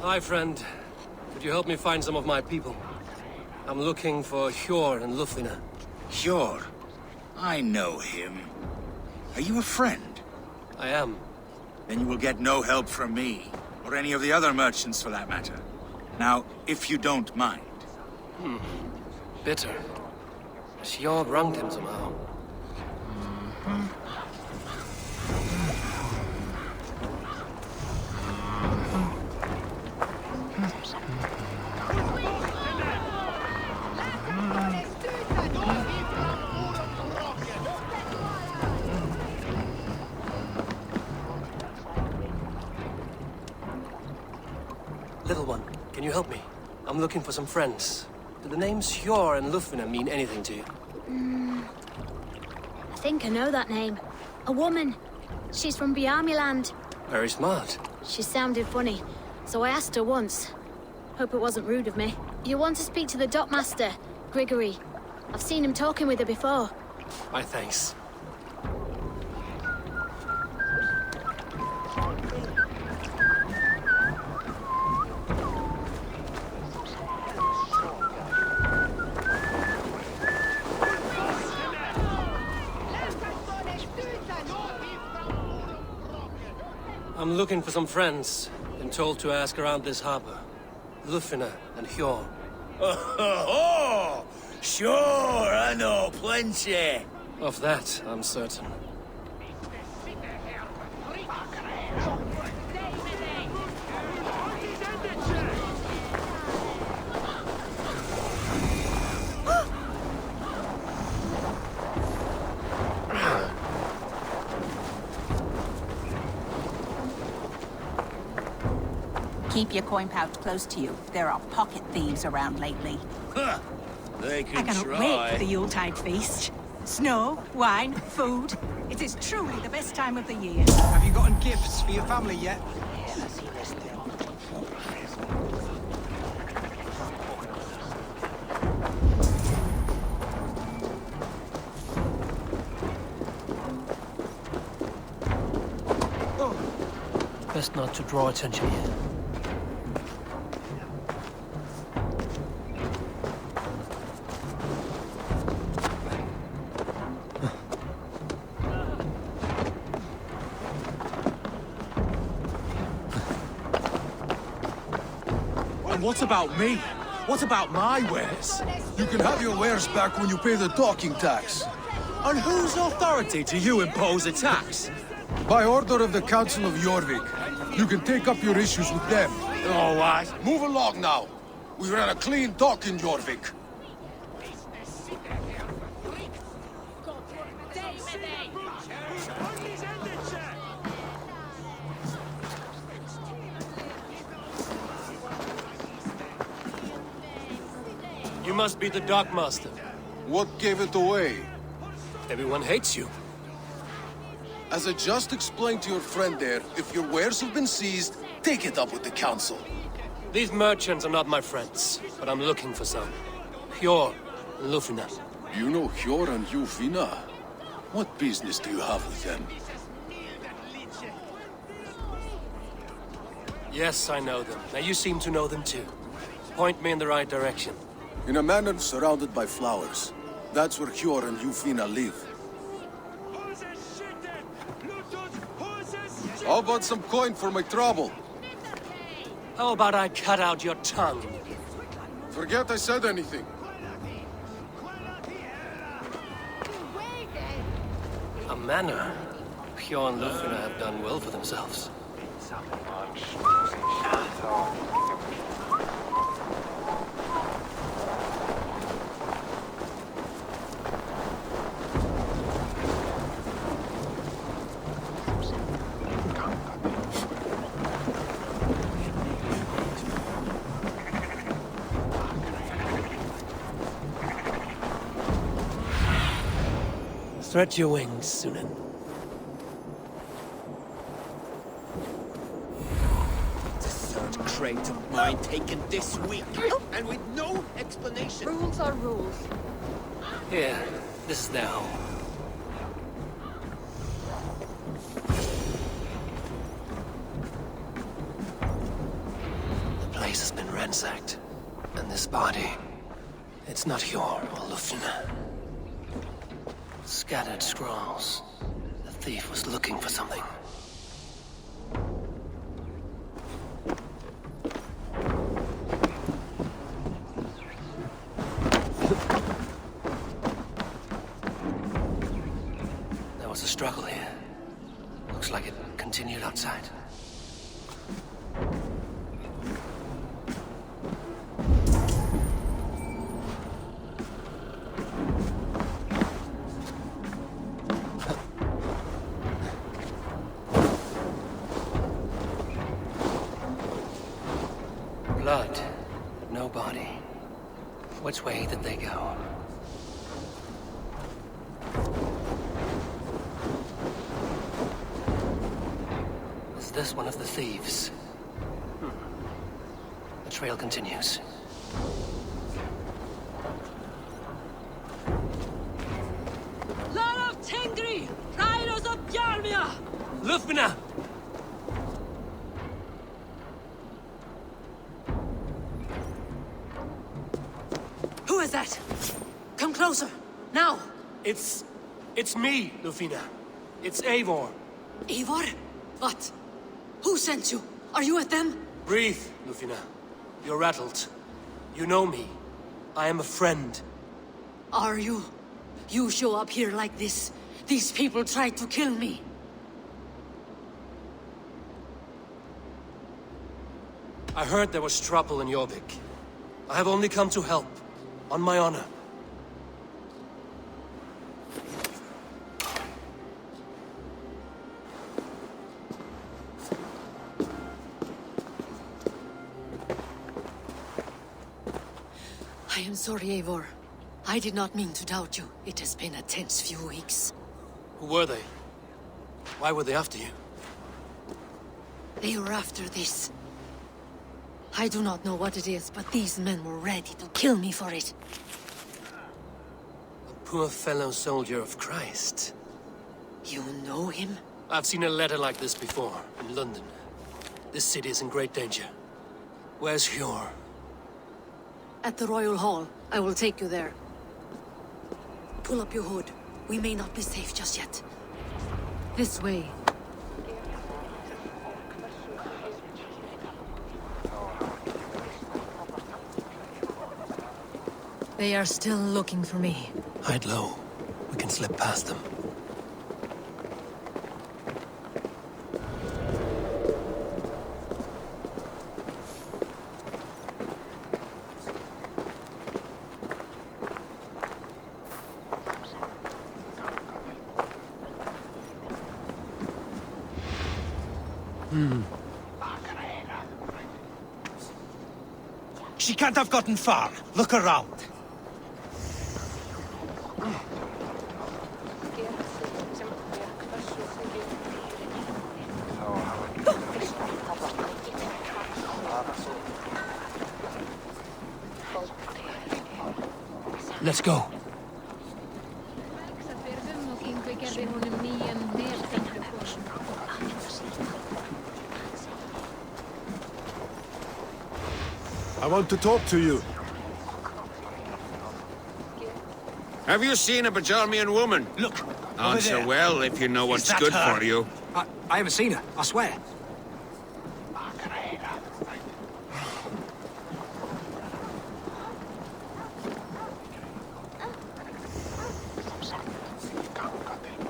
Hi, friend. Could you help me find some of my people? I'm looking for Hjor and Lufina. Hjor? I know him. Are you a friend? I am. Then you will get no help from me, or any of the other merchants for that matter. Now, if you don't mind. Bitter. Hjor wronged him somehow. Little one, can you help me? I'm looking for some friends. Do the names Hjor and Lufina mean anything to you? I think I know that name. A woman. She's from Bjarmiland. Very smart. She sounded funny, so I asked her once. Hope it wasn't rude of me. You want to speak to the dockmaster, Grigory. I've seen him talking with her before. My thanks. I'm looking for some friends. Been told to ask around this harbor. Lufina and Hjor. Oh, sure, I know plenty. Of that, I'm certain. Keep your coin pouch close to you. There are pocket thieves around lately. Huh. They can I cannot try. wait for the Yuletide feast. Snow, wine, food. It is truly the best time of the year. Have you gotten gifts for your family yet? Best not to draw attention here. And what about me? What about my wares? You can have your wares back when you pay the docking tax. On whose authority do you impose a tax? By order of the Council of Jorvik. You can take up your issues with them. All right. Move along now. We ran a clean dock in Jorvik. You must be the dockmaster. What gave it away? Everyone hates you. As I just explained to your friend there, if your wares have been seized, take it up with the Council. These merchants are not my friends, but I'm looking for some. Hjor and Lufina. You know Hjor and Lufina? What business do you have with them? Yes, I know them. Now you seem to know them too. Point me in the right direction. In a manor surrounded by flowers. That's where Hjor and Lufina live. How about some coin for my trouble? How about I cut out your tongue? Forget I said anything. A manor? Hjor and Lufina have done well for themselves. Spread your wings, Sunan. The third crate of mine taken this week, and with no explanation. Rules are rules. Here, this is their home. this body. It's not Hjor or Lufn. Scattered scrolls. The thief was looking for something. There was a struggle here. Looks like it continued outside. Blood, but no body. Which way did they go? Is this one of the thieves? The trail continues. Lot of Tengri! Riders of Yarmia! Lufmina! Who is that? Come closer, now! It's me, Lufina. It's Eivor. Eivor? What? Who sent you? Are you with them? Breathe, Lufina. You're rattled. You know me. I am a friend. Are you? You show up here like this. These people tried to kill me. I heard there was trouble in Jorvik. I have only come to help. On my honor. I am sorry, Eivor. I did not mean to doubt you. It has been a tense few weeks. Who were they? Why were they after you? They were after this. I do not know what it is, but these men were ready to kill me for it. A poor fellow soldier of Christ. You know him? I've seen a letter like this before, in London. This city is in great danger. Where's Hjor? At the Royal Hall. I will take you there. Pull up your hood. We may not be safe just yet. This way. They are still looking for me. Hide low. We can slip past them. She can't have gotten far. Look around. Let's go. I want to talk to you. Have you seen a Bajarmian woman? Look, over Answer there. well if you know what's that good her? for you. I haven't seen her, I swear.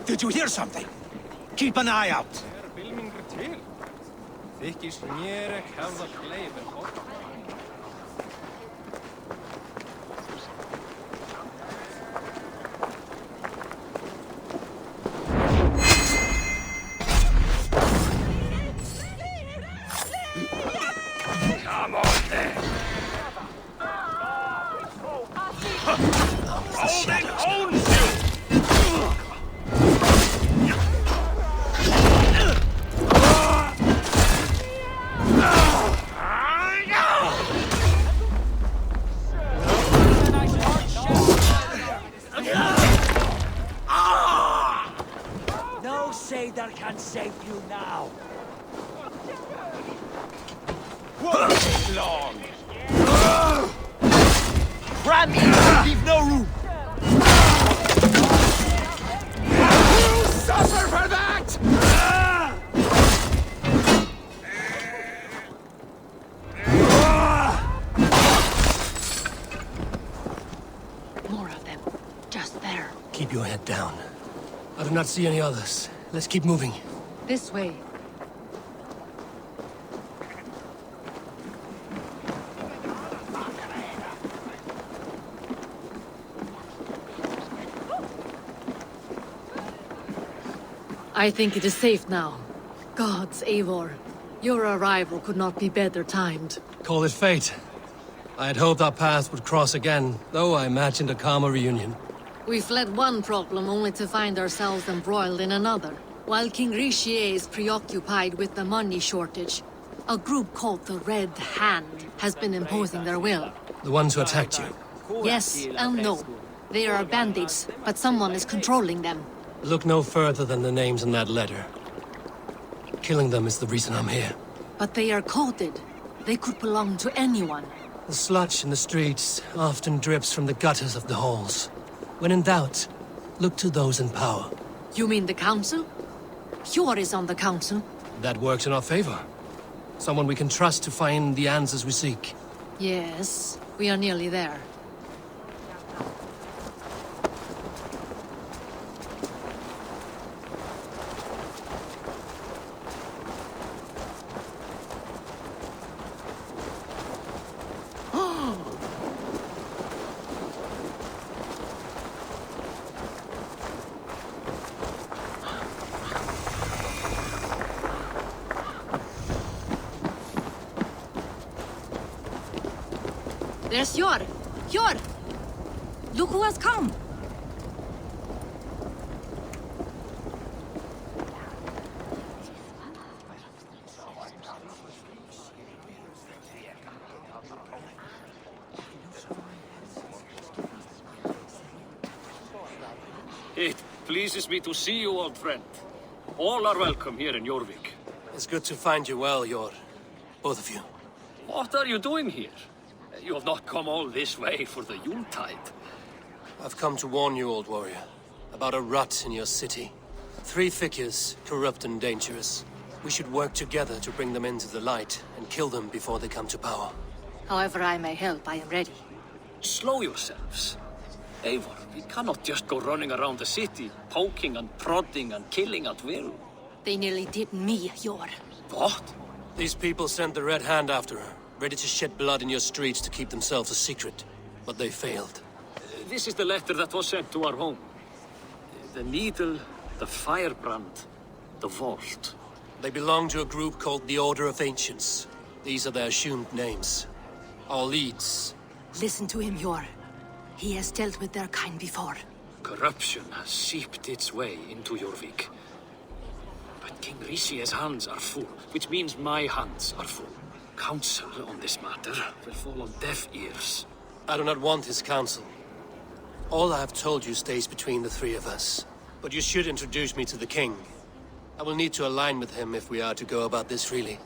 Did you hear something? Keep an eye out. Come on then. Odin owns you! No sailor can save you now. Won't take long. Ram in! Leave no room! You'll suffer for that! More of them. Just there. Keep your head down. I do not see any others. Let's keep moving. This way. I think it is safe now. Gods, Eivor. Your arrival could not be better timed. Call it fate. I had hoped our paths would cross again, though I imagined a calmer reunion. We fled one problem only to find ourselves embroiled in another. While King Richier is preoccupied with the money shortage, a group called the Red Hand has been imposing their will. The ones who attacked you. Yes and no. They are bandits, but someone is controlling them. Look no further than the names in that letter. Killing them is the reason I'm here. But they are coded. They could belong to anyone. The sludge in the streets often drips from the gutters of the halls. When in doubt, look to those in power. You mean the council? Hjor is on the council. That works in our favor. Someone we can trust to find the answers we seek. Yes, we are nearly there. There's Hjor! Hjor! Look who has come! It pleases me to see you, old friend. All are welcome here in Jorvik. It's good to find you well, Jor. Both of you. What are you doing here? You have not come all this way for the Yuletide. I've come to warn you, old warrior, about a rut in your city. 3 figures, corrupt and dangerous. We should work together to bring them into the light and kill them before they come to power. However I may help, I am ready. Slow yourselves. Eivor, we cannot just go running around the city, poking and prodding and killing at will. They nearly did me, Hjor. What? These people sent the Red Hand after her, ready to shed blood in your streets to keep themselves a secret. But they failed. This is the letter that was sent to our home. The needle, the firebrand, the vault. They belong to a group called the Order of Ancients. These are their assumed names. Our leads. Listen to him, Hjor. He has dealt with their kind before. Corruption has seeped its way into Jorvik. But King Richier's hands are full, which means my hands are full. Counsel on this matter will fall on deaf ears. I do not want his counsel. All I have told you stays between the 3 of us. But you should introduce me to the king. I will need to align with him if we are to go about this freely.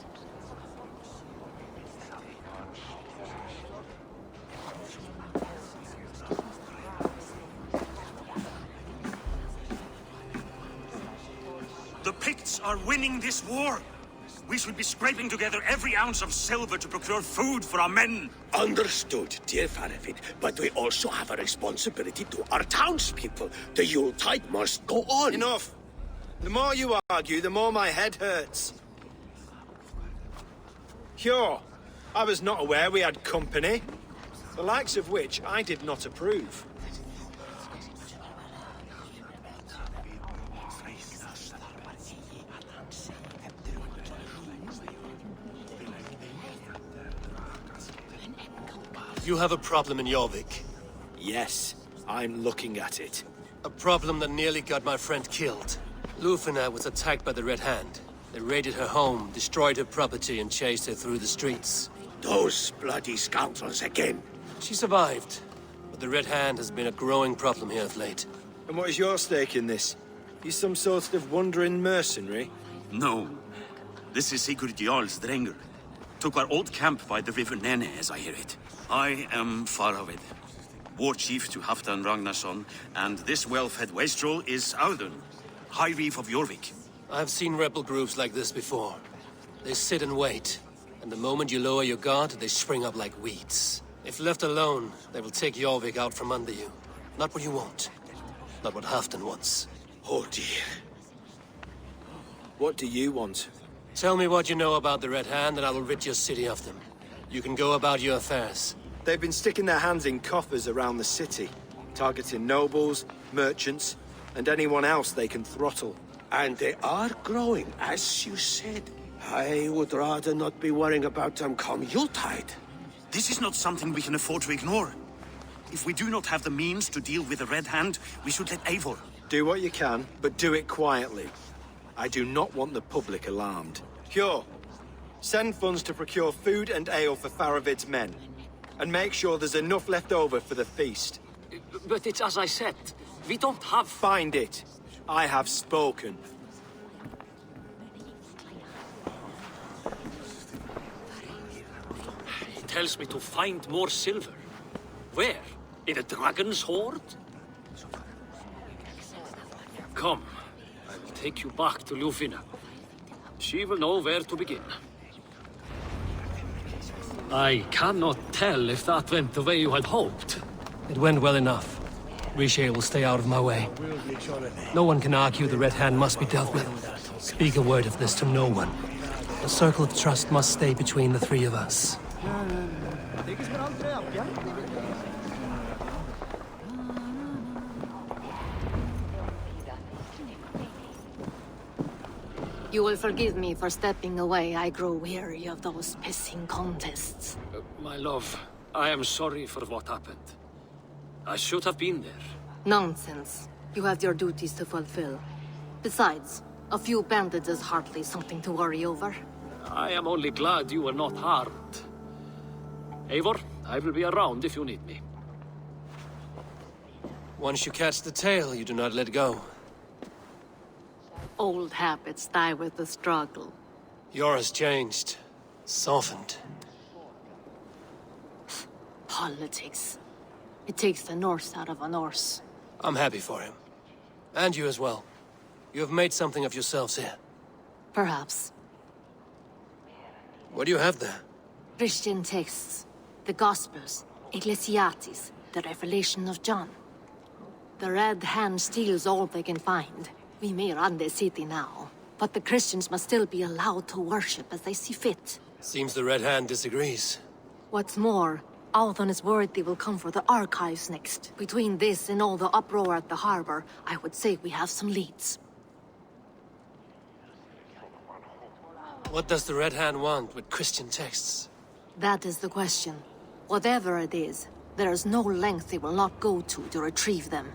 The Picts are winning this war. We should be scraping together every ounce of silver to procure food for our men. Understood, dear Faravit, but we also have a responsibility to our townspeople. The Yuletide must go on. Enough! The more you argue, the more my head hurts. Hjor, I was not aware we had company, the likes of which I did not approve. You have a problem in Jorvik. Yes, I'm looking at it. A problem that nearly got my friend killed. Lufina was attacked by the Red Hand. They raided her home, destroyed her property, and chased her through the streets. Those bloody scoundrels again. She survived, but the Red Hand has been a growing problem here of late. And what is your stake in this? You some sort of wandering mercenary? No. This is Sigurd Jarl's Drenger. Took our old camp by the river Nene, as I hear it. I am Faravit. war chief to Halfdan Ragnarsson, and this well-fed wastrel is Audun, High Reeve of Jorvik. I've seen rebel groups like this before. They sit and wait, and the moment you lower your guard, they spring up like weeds. If left alone, they will take Jorvik out from under you. Not what you want. Not what Halfdan wants. Oh dear. What do you want? Tell me what you know about the Red Hand, and I will rid your city of them. You can go about your affairs. They've been sticking their hands in coffers around the city, targeting nobles, merchants, and anyone else they can throttle. And they are growing, as you said. I would rather not be worrying about them come Yuletide. This is not something we can afford to ignore. If we do not have the means to deal with the Red Hand, we should let Eivor. Do what you can, but do it quietly. I do not want the public alarmed. Cure. Send funds to procure food and ale for Faravid's men. And make sure there's enough left over for the feast. But it's as I said, we don't have... Find it. I have spoken. He tells me to find more silver. Where? In a dragon's hoard? Come, I will take you back to Ljufina. She will know where to begin. I cannot tell if that went the way you had hoped. It went well enough. Riche will stay out of my way. No one can argue the Red Hand must be dealt with. Speak a word of this to no one. The circle of trust must stay between the three of us. You will forgive me for stepping away. I grow weary of those pissing contests. My love, I am sorry for what happened. I should have been there. Nonsense. You have your duties to fulfill. Besides, a few bandits is hardly something to worry over. I am only glad you were not harmed. Eivor, I will be around if you need me. Once you catch the tail, you do not let go. Old habits die with the struggle. Yours changed. Softened. Politics. It takes the Norse out of a Norse. I'm happy for him. And you as well. You have made something of yourselves here. Perhaps. What do you have there? Christian texts. The Gospels. Ecclesiastes. The Revelation of John. The Red Hand steals all they can find. We may run the city now, but the Christians must still be allowed to worship as they see fit. Seems the Red Hand disagrees. What's more, Althon is worried they will come for the archives next. Between this and all the uproar at the harbor, I would say we have some leads. What does the Red Hand want with Christian texts? That is the question. Whatever it is, there is no length they will not go to retrieve them.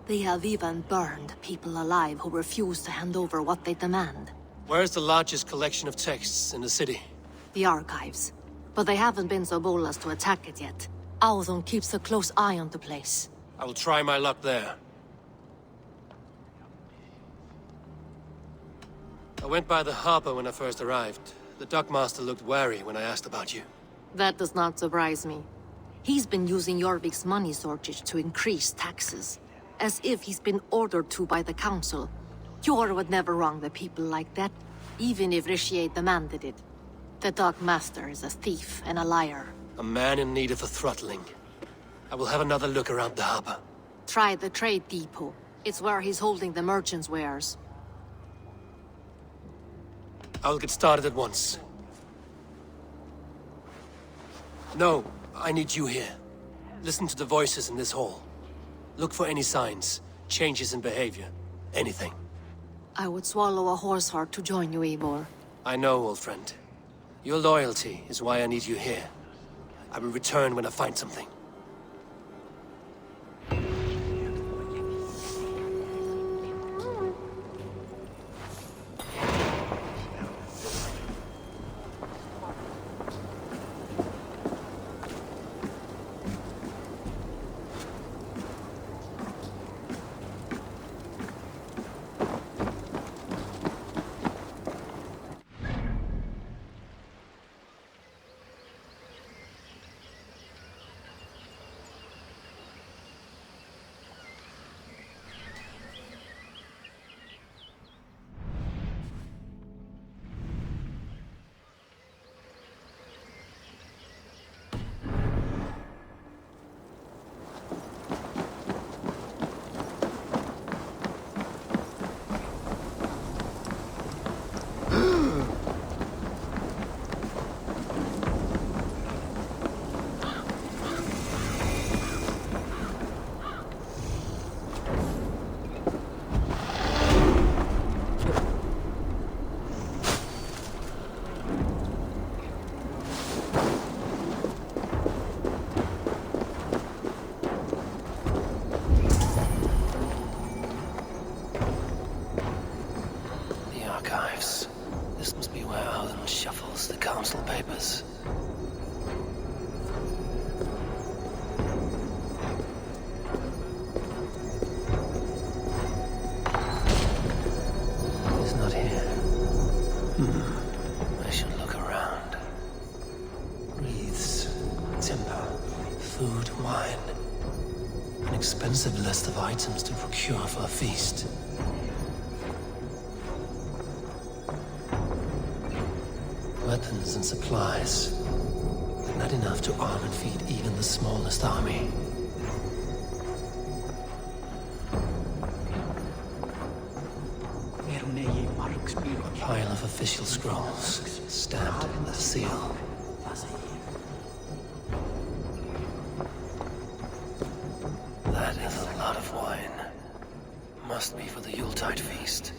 They have even burned people alive who refuse to hand over what they demand. Where's the largest collection of texts in the city? The archives. But they haven't been so bold as to attack it yet. Althon keeps a close eye on the place. I will try my luck there. I went by the harbor when I first arrived. The dockmaster looked wary when I asked about you. That does not surprise me. He's been using Jorvik's money shortage to increase taxes. As if he's been ordered to by the council. Jor would never wrong the people like that, even if Richier demanded it. The dockmaster is a thief and a liar. A man in need of a throttling. I will have another look around the harbor. Try the trade depot. It's where he's holding the merchants' wares. I will get started at once. No, I need you here. Listen to the voices in this hall. Look for any signs, changes in behavior, anything. I would swallow a horse heart to join you, Eivor. I know, old friend. Your loyalty is why I need you here. I will return when I find something. wine. An expensive list of items to procure for a feast. Weapons and supplies, but not enough to arm and feed even the smallest army. A pile of official scrolls, stamped with a seal. That is a lot of wine. Must be for the Yuletide feast.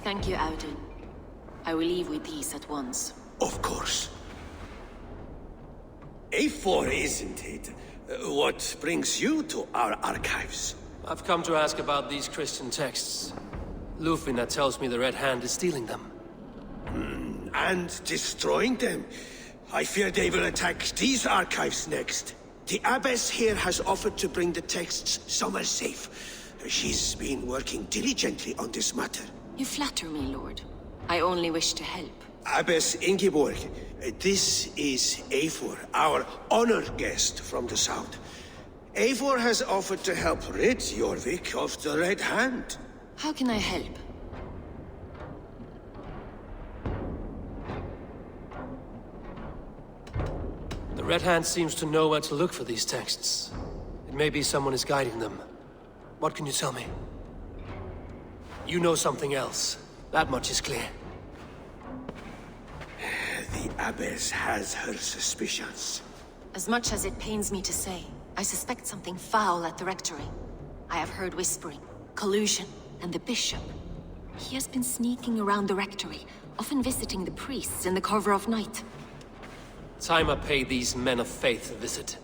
Thank you, Audun. I will leave with these at once. Of course. Eivor, isn't it? What brings you to our archives? I've come to ask about these Christian texts. Lufina tells me the Red Hand is stealing them. And destroying them. I fear they will attack these archives next. The abbess here has offered to bring the texts somewhere safe. She's been working diligently on this matter. You flatter me, Lord. I only wish to help. Abbess Ingeborg, this is Eivor, our honored guest from the south. Eivor has offered to help rid Jorvik of the Red Hand. How can I help? The Red Hand seems to know where to look for these texts. It may be someone is guiding them. What can you tell me? You know something else. That much is clear. The abbess has her suspicions. As much as it pains me to say, I suspect something foul at the rectory. I have heard whispering, collusion, and the bishop. He has been sneaking around the rectory, often visiting the priests in the cover of night. Time I pay these men of faith a visit.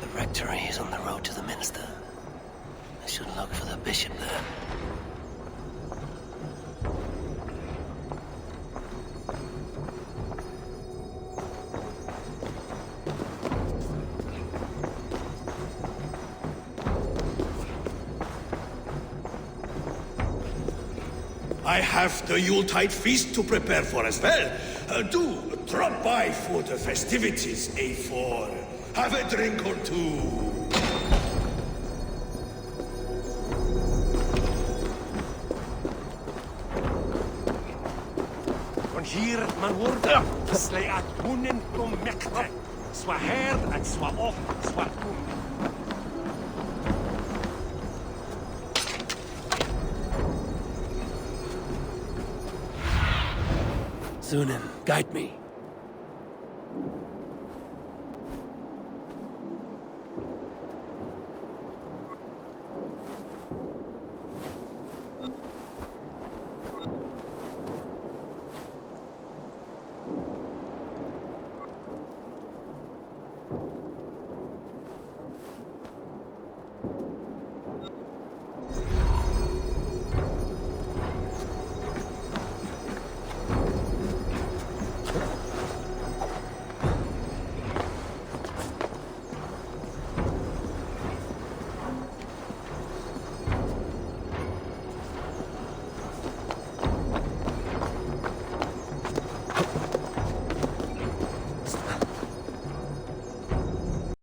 The rectory is on the road to the minster. I should look for the bishop there. I have the Yuletide feast to prepare for as well. Do drop by for the festivities, Eivor. Have a drink or two. Und hier, man hoorde, slay at munnen kom mekte. Swa her at swa off, swa kum. Sunan, guide me.